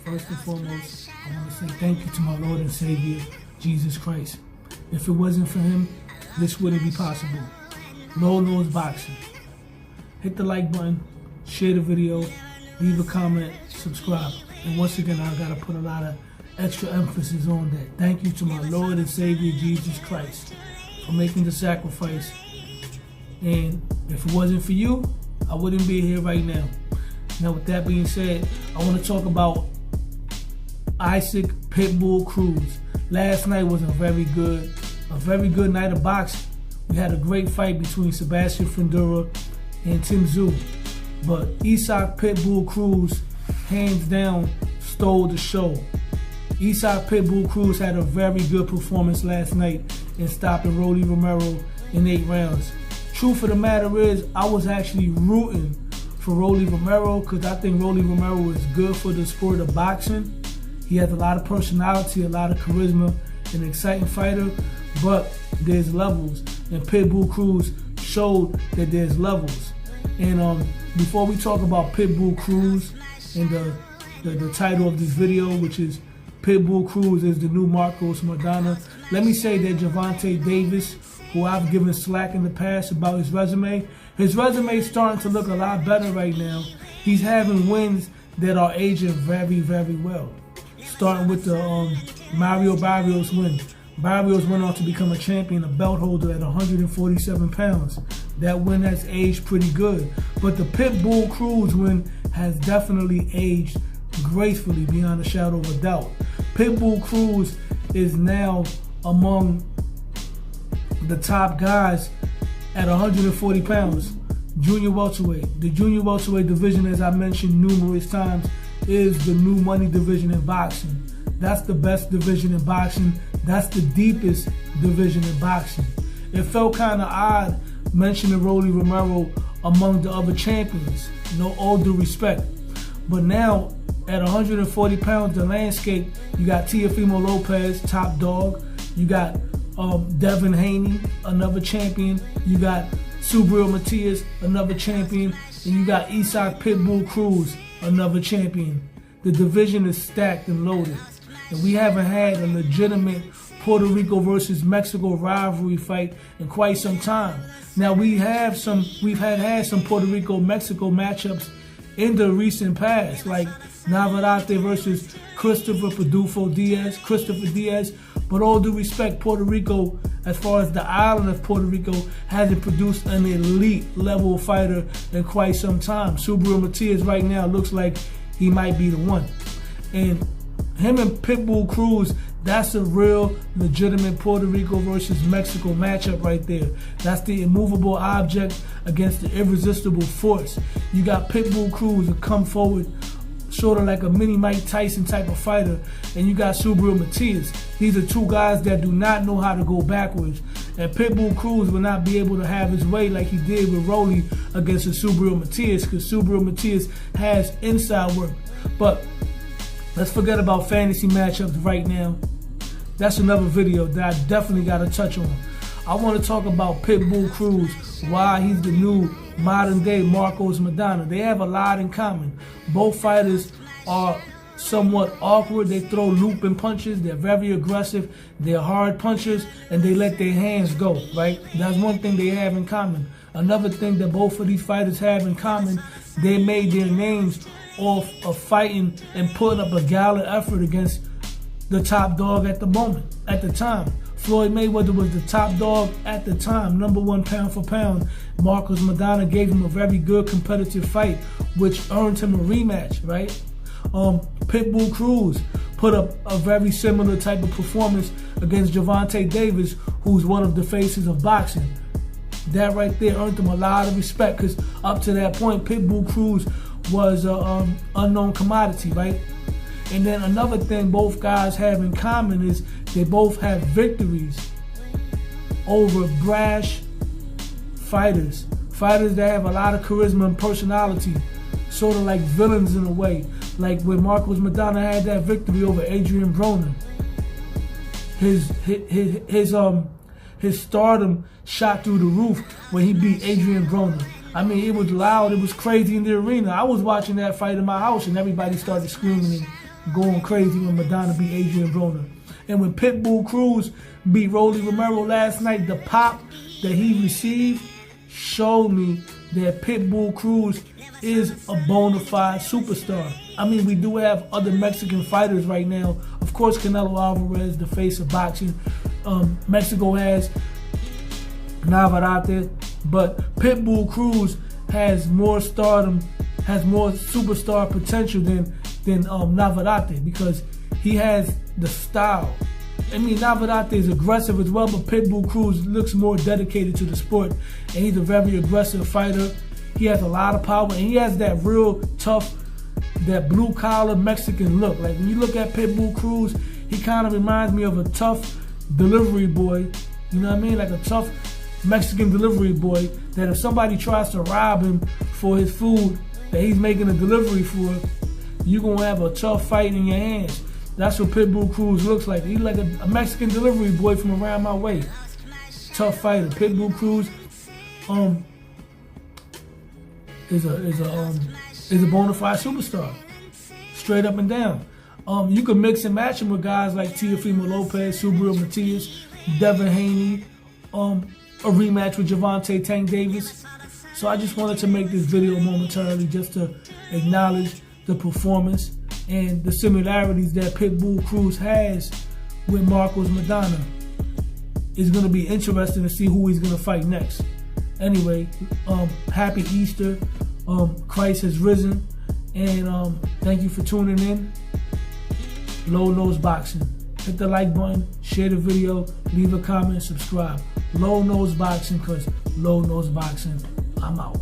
First and foremost, I want to say thank you to my Lord and Savior, Jesus Christ. If it wasn't for him, this wouldn't be possible. Low Nose Boxing. Hit the like button, share the video, leave a comment, subscribe. And once again, I gotta put a lot of extra emphasis on that. Thank you to my Lord and Savior, Jesus Christ, for making the sacrifice. And if it wasn't for you, I wouldn't be here right now. Now, with that being said, I want to talk about Isaac Pitbull Cruz. Last night was a very good night of boxing. We had a great fight between Sebastian Fundora and Tim Tszyu. But Isaac Pitbull Cruz, hands down, stole the show. Isaac Pitbull Cruz had a very good performance last night in stopping Rolly Romero in 8 rounds. Truth of the matter is, I was actually rooting for Rolly Romero because I think Rolly Romero is good for the sport of boxing. He has a lot of personality, a lot of charisma, an exciting fighter, but there's levels. And Pitbull Cruz showed that there's levels. And before we talk about Pitbull Cruz and the title of this video, which is Pitbull Cruz is the new Marcos Maidana, let me say that Gervonta Davis, who I've given slack in the past about his resume is starting to look a lot better right now. He's having wins that are aging very, very well. Starting with the Mario Barrios win. Barrios went on to become a champion, a belt holder at 147 pounds. That win has aged pretty good. But the Pitbull Cruz win has definitely aged gracefully, beyond a shadow of a doubt. Pitbull Cruz is now among the top guys at 140 pounds. Junior welterweight. The junior welterweight division, as I mentioned numerous times, is the new money division in boxing. That's the best division in boxing. That's the deepest division in boxing. It felt kind of odd mentioning Rolly Romero among the other champions. No, all due respect. But now, at 140 pounds, the landscape, you got Teofimo Lopez, top dog. You got Devin Haney, another champion. You got Subriel Matias, another champion. And you got Isaac Pitbull Cruz, another champion. The division is stacked and loaded. And we haven't had a legitimate Puerto Rico versus Mexico rivalry fight in quite some time. Now we've had some Puerto Rico-Mexico matchups in the recent past, like Navarrete versus Christopher Diaz. But all due respect, Puerto Rico, as far as the island of Puerto Rico, hasn't produced an elite level fighter in quite some time. Subriel Matias right now looks like he might be the one. And him and Pitbull Cruz, that's a real legitimate Puerto Rico versus Mexico matchup right there. That's the immovable object against the irresistible force. You got Pitbull Cruz to come forward, sort of like a mini Mike Tyson type of fighter, and you got Subriel Matias. These are two guys that do not know how to go backwards. And Pitbull Cruz will not be able to have his way like he did with Rolly against the Subriel Matias, because Subriel Matias has inside work. But let's forget about fantasy matchups right now. That's another video that I definitely got to touch on. I want to talk about Pitbull Cruz, why he's the new modern day Marcos Maidana. They have a lot in common. Both fighters are somewhat awkward. They throw looping punches. They're very aggressive. They're hard punchers, and they let their hands go, right? That's one thing they have in common. Another thing that both of these fighters have in common, they made their names off of fighting and putting up a gallant effort against the top dog at the time. Floyd Mayweather was the top dog at the time, #1 pound for pound. Marcos Maidana gave him a very good competitive fight, which earned him a rematch, right? Pitbull Cruz put up a very similar type of performance against Gervonta Davis, who's one of the faces of boxing. That right there earned him a lot of respect, because up to that point, Pitbull Cruz was an unknown commodity, right? And then another thing both guys have in common is they both have victories over brash fighters. Fighters that have a lot of charisma and personality, sort of like villains in a way. Like when Marcos Maidana had that victory over Adrian Broner. His stardom shot through the roof when he beat Adrian Broner. I mean, it was loud, it was crazy in the arena. I was watching that fight in my house and everybody started screaming and going crazy when Maidana beat Adrian Broner. And when Pitbull Cruz beat Rolly Romero last night, the pop that he received showed me that Pitbull Cruz is a bona fide superstar. I mean, we do have other Mexican fighters right now. Of course, Canelo Alvarez, the face of boxing. Mexico has Navarrete, but Pitbull Cruz has more stardom, has more superstar potential than Navarrete, because he has the style. I mean, Navarrete is aggressive as well, but Pitbull Cruz looks more dedicated to the sport, and he's a very aggressive fighter. He has a lot of power, and he has that real tough, that blue-collar Mexican look. Like, when you look at Pitbull Cruz, he kind of reminds me of a tough delivery boy, you know what I mean? Like a tough Mexican delivery boy, that if somebody tries to rob him for his food that he's making a delivery for, you're going to have a tough fight in your hands. That's what Pitbull Cruz looks like. He's like a Mexican delivery boy from around my way. Tough fighter. Pitbull Cruz is a bona fide superstar. Straight up and down. You could mix and match him with guys like Teofimo Lopez, Subriel Matias, Devin Haney, a rematch with Gervonta Tank Davis. So I just wanted to make this video momentarily just to acknowledge the performance and the similarities that Pitbull Cruz has with Marcos Maidana. It's going to be interesting to see who he's going to fight next. Anyway, happy Easter. Christ has risen. And thank you for tuning in. Low Nose Boxing. Hit the like button, share the video, leave a comment, subscribe. Low Nose Boxing, because Low Nose Boxing, I'm out.